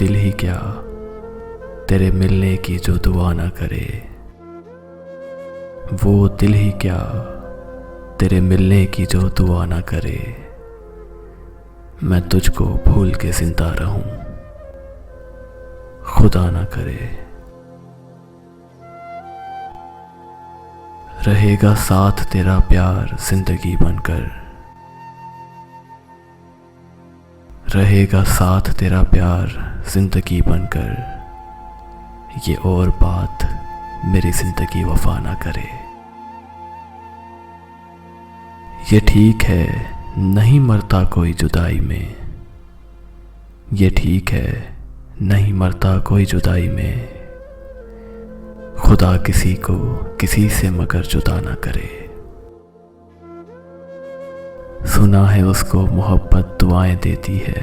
दिल ही क्या तेरे मिलने की जो दुआ ना करे, वो दिल ही क्या तेरे मिलने की जो दुआ ना करे। मैं तुझको भूल के जिंदा रहूं, खुदा ना करे। रहेगा साथ तेरा प्यार जिंदगी बनकर, रहेगा साथ तेरा प्यार जिंदगी बनकर। ये और बात मेरी जिंदगी वफा ना करे। ये ठीक है नहीं मरता कोई जुदाई में, ये ठीक है नहीं मरता कोई जुदाई में। खुदा किसी को किसी से मगर जुदा ना करे। सुना है उसको मोहब्बत दुआएं देती है,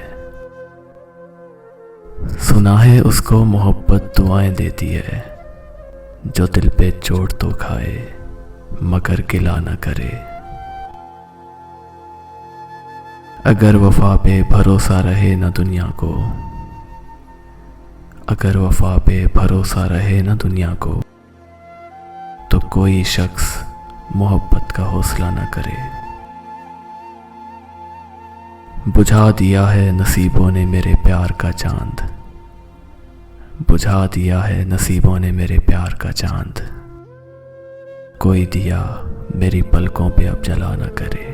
सुना है उसको मोहब्बत दुआएं देती है। जो दिल पे चोट तो खाए मगर गिला ना करे। अगर वफा पे भरोसा रहे ना दुनिया को, अगर वफा पे भरोसा रहे ना दुनिया को, तो कोई शख्स मोहब्बत का हौसला ना करे। बुझा दिया है नसीबों ने मेरे प्यार का चांद, बुझा दिया है नसीबों ने मेरे प्यार का चांद। कोई दिया मेरी पलकों पे अब जला ना करे।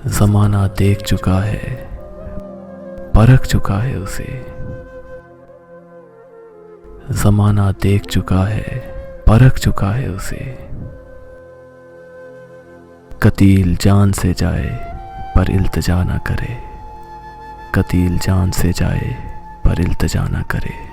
ज़माना देख चुका है परख चुका है उसे, ज़माना देख चुका है परख चुका है उसे। कतील जान से जाए पर इल्तिजा ना करे, कतील जान से जाए पर इल्तिजा ना करे।